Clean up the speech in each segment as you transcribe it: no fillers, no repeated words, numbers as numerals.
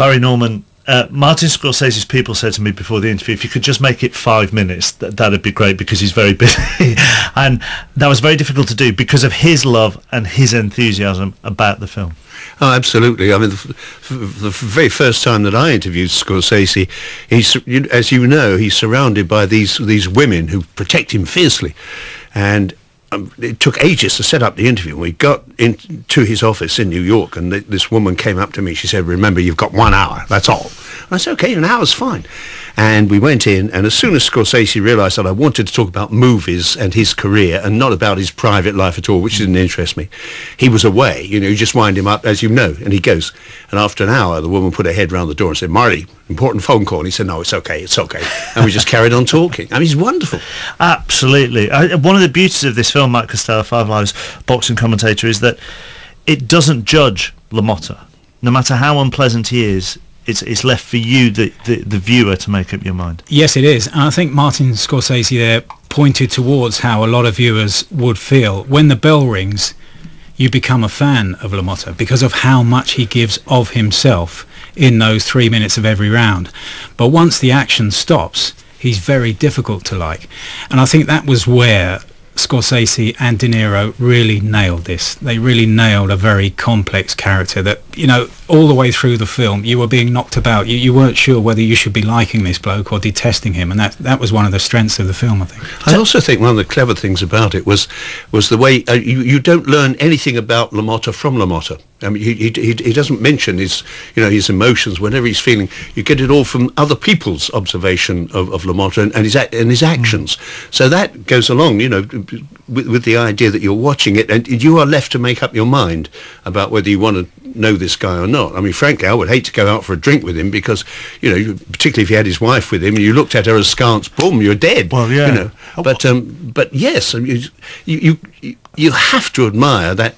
Barry Norman, Martin Scorsese's people said to me before the interview, if you could just make it 5 minutes, that'd be great, because he's very busy. And that was very difficult to do because of his love and his enthusiasm about the film. Oh, absolutely. I mean, the very first time that I interviewed Scorsese, as you know, he's surrounded by these women who protect him fiercely. And it took ages to set up the interview. We got into his office in New York, and this woman came up to me. She said, "Remember, you've got 1 hour, that's all." And I said, "Okay, an hour's fine." And we went in, and as soon as Scorsese realised that I wanted to talk about movies and his career and not about his private life at all, which didn't interest me, he was away. You know, you just wind him up, as you know, and he goes. And after an hour, the woman put her head round the door and said, "Marty, important phone call." And he said, "No, it's okay, it's okay." And we just carried on talking. I mean, he's wonderful. Absolutely. One of the beauties of this film, Mike Costello, Five Lives boxing commentator, is that it doesn't judge LaMotta. No matter how unpleasant he is, it's left for you, the viewer, to make up your mind. Yes, it is. And I think Martin Scorsese there pointed towards how a lot of viewers would feel. When the bell rings, you become a fan of LaMotta because of how much he gives of himself in those 3 minutes of every round. But once the action stops, he's very difficult to like. And I think that was where Scorsese and De Niro really nailed this. They really nailed a very complex character that, you know, all the way through the film you were being knocked about. You weren't sure whether you should be liking this bloke or detesting him, and that was one of the strengths of the film, I think. I also think one of the clever things about it was the way you don't learn anything about LaMotta from LaMotta. I mean, he doesn't mention his emotions whenever he's feeling. You get it all from other people's observation of LaMotta and his actions. So that goes along, you know, with the idea that you're watching it, and you are left to make up your mind about whether you want to know this guy or not. I mean, frankly, I would hate to go out for a drink with him because, you know, particularly if you had his wife with him and you looked at her askance, boom, you're dead. Well, yeah. You know, but yes, I mean, you have to admire that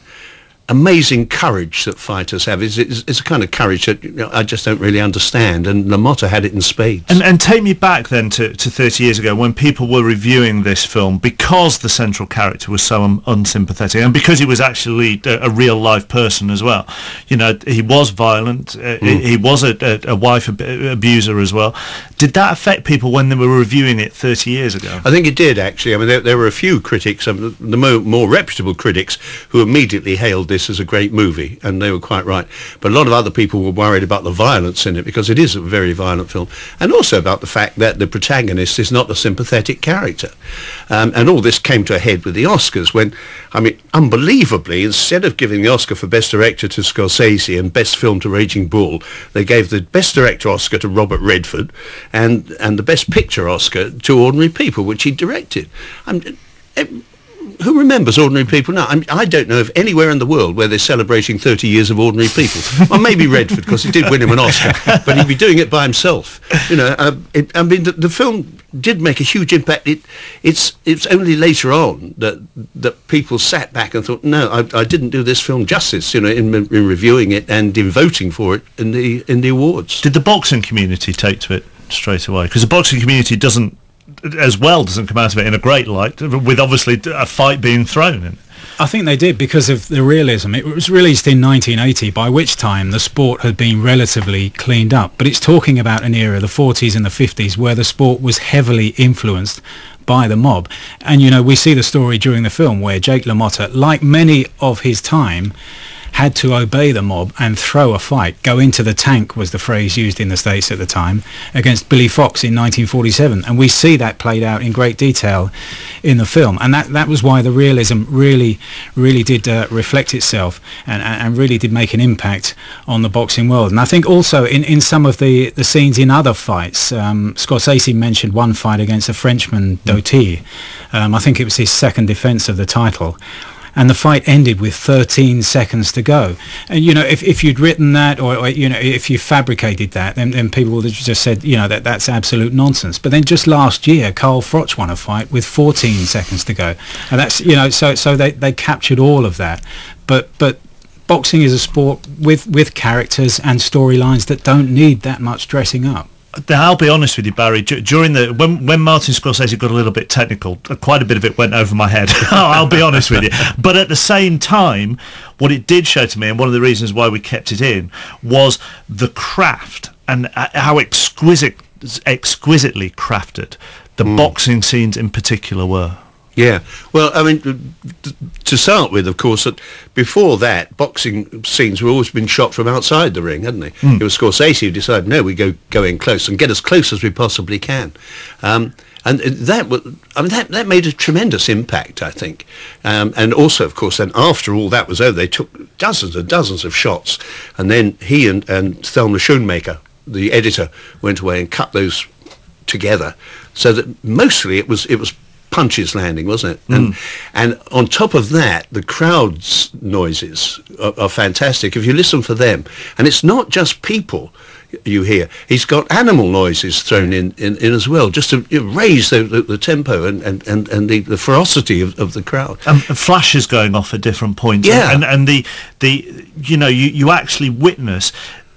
amazing courage that fighters have. It's a kind of courage that, you know, I just don't really understand, and LaMotta had it in spades. And take me back then to 30 years ago when people were reviewing this film, because the central character was so unsympathetic and because he was actually a real life person as well. You know, he was violent, he was a wife abuser as well. Did that affect people when they were reviewing it 30 years ago? I think it did, actually. I mean, there were a few critics, the more reputable critics, who immediately hailed this as a great movie, and they were quite right. But a lot of other people were worried about the violence in it, because it is a very violent film, and also about the fact that the protagonist is not a sympathetic character. And all this came to a head with the Oscars when, I mean, unbelievably, instead of giving the Oscar for Best Director to Scorsese and Best Film to Raging Bull, they gave the Best Director Oscar to Robert Redford and the Best Picture Oscar to Ordinary People, which he directed. Who remembers Ordinary People now? I don't know of anywhere in the world where they're celebrating 30 years of Ordinary People. Well, maybe Redford, because he did win him an Oscar, but he'd be doing it by himself. You know, I mean, the film did make a huge impact. It's only later on that people sat back and thought, no, I didn't do this film justice, you know, in reviewing it and in voting for it in the awards. Did the boxing community take to it straight away? Because the boxing community doesn't come out of it in a great light, with obviously a fight being thrown in. I think they did because of the realism. It was released in 1980, by which time the sport had been relatively cleaned up. But it's talking about an era, the 40s and the 50s, where the sport was heavily influenced by the mob. And, you know, we see the story during the film where Jake LaMotta, like many of his time, had to obey the mob and throw a fight. Go into the tank was the phrase used in the States at the time, against Billy Fox in 1947. And we see that played out in great detail in the film. And that was why the realism really did reflect itself and really did make an impact on the boxing world. And I think also in some of the scenes in other fights, Scorsese mentioned one fight against a Frenchman, Doty. I think it was his second defence of the title. And the fight ended with 13 seconds to go. And, you know, if you'd written that, or you know, if you fabricated that, then people would have just said, you know, that's absolute nonsense. But then just last year, Carl Froch won a fight with 14 seconds to go. And that's, you know, so they captured all of that. But boxing is a sport with characters and storylines that don't need that much dressing up. I'll be honest with you, Barry. During when Martin Scorsese got a little bit technical, quite a bit of it went over my head. I'll be honest with you. But at the same time, what it did show to me, and one of the reasons why we kept it in, was the craft and how exquisitely crafted the boxing scenes in particular were. Yeah, well, I mean, to start with, of course, before that, boxing scenes were always been shot from outside the ring, hadn't they? It was Scorsese who decided, no, we go in close and get as close as we possibly can. And that was, I mean, that made a tremendous impact, I think. And also, of course, then after all that was over, they took dozens and dozens of shots, and then he and Thelma Schoonmaker, the editor, went away and cut those together, so that mostly it was punches landing, wasn't it? And on top of that, the crowd's noises are fantastic if you listen for them. And it's not just people you hear. He's got animal noises thrown in as well, just to raise the tempo and the ferocity of the crowd. And flashes going off at different points. Yeah. And you actually witness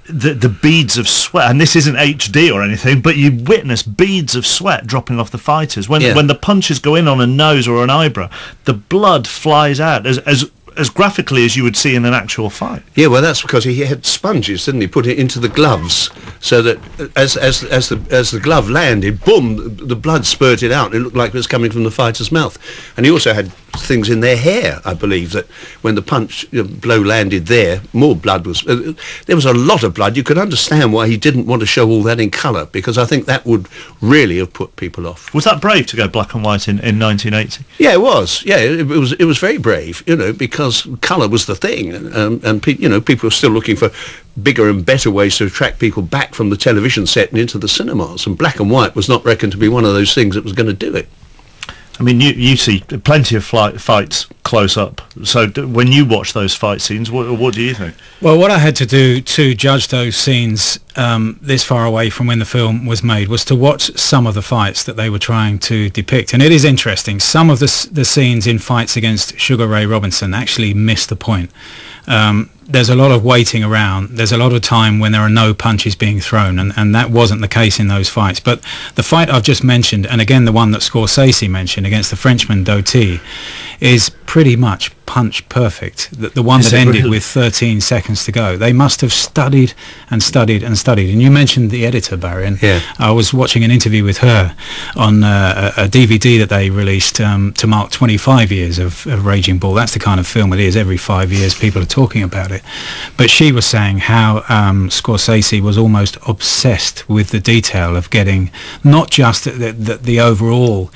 the beads of sweat, and this isn't HD or anything, but you witness beads of sweat dropping off the fighters when the punches go in on a nose or an eyebrow. The blood flies out as graphically as you would see in an actual fight. Yeah, well, that's because he had sponges, didn't he? Put it into the gloves, so that as the glove landed, boom, the blood spurted out. It looked like it was coming from the fighter's mouth. And he also had things in their hair, I believe, that when the blow landed there, more blood was... there was a lot of blood. You could understand why he didn't want to show all that in colour, because I think that would really have put people off. Was that brave to go black and white in 1980? Yeah, it was. Yeah, it was very brave, because colour was the thing, and people were still looking for bigger and better ways to attract people back from the television set and into the cinemas, and black and white was not reckoned to be one of those things that was going to do it. I mean, you see plenty of fights close up. So when you watch those fight scenes, what do you think? Well, what I had to do to judge those scenes this far away from when the film was made was to watch some of the fights that they were trying to depict. And it is interesting. Some of the scenes in fights against Sugar Ray Robinson actually miss the point. There's a lot of waiting around. There's a lot of time when there are no punches being thrown, and that wasn't the case in those fights. But the fight I've just mentioned, and again the one that Scorsese mentioned against the Frenchman Doty, is pretty much punch perfect. The one that ended with 13 seconds to go. They must have studied and studied and studied. And you mentioned the editor, Barry, and I was watching an interview with her on a DVD that they released to mark 25 years of Raging Bull. That's the kind of film it is. Every 5 years people are talking about it. But she was saying how Scorsese was almost obsessed with the detail of getting not just the overall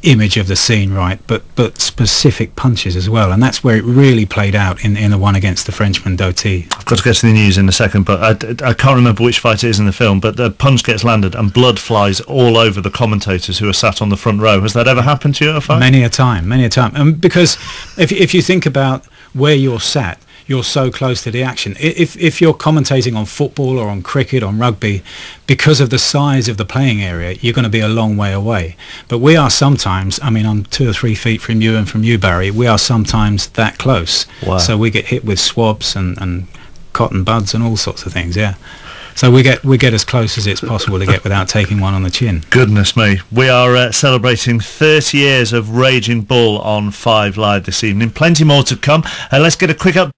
image of the scene right, but specific punches as well, and that's where it really played out in the one against the Frenchman Doty. I've got to get to the news in a second, but I can't remember which fight it is in the film, but the punch gets landed and blood flies all over the commentators who are sat on the front row. Has that ever happened to you at a fight? Many a time. Because if you think about where you're sat, you're so close to the action. If you're commentating on football or on cricket, on rugby, because of the size of the playing area, you're going to be a long way away. But we are sometimes, I mean, I'm 2 or 3 feet from you and from you, Barry, we are sometimes that close. Wow. So we get hit with swabs and cotton buds and all sorts of things, yeah. So we get as close as it's possible to get without taking one on the chin. Goodness me. We are celebrating 30 years of Raging Bull on 5 Live this evening. Plenty more to come. Let's get a quick up.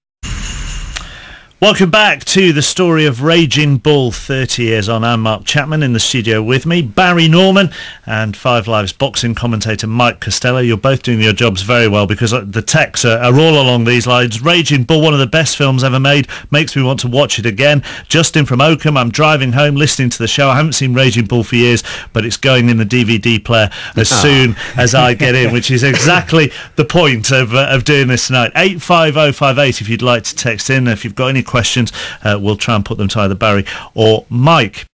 Welcome back to the story of Raging Bull, 30 years on. I'm Mark Chapman, in the studio with me, Barry Norman, and 5 Live's boxing commentator Mike Costello. You're both doing your jobs very well, because the texts are all along these lines. Raging Bull, one of the best films ever made, makes me want to watch it again. Justin from Oakham, I'm driving home listening to the show. I haven't seen Raging Bull for years, but it's going in the DVD player as soon as I get in, which is exactly the point of doing this tonight. 85058 if you'd like to text in. If you've got any questions, we'll try and put them to either Barry or Mike.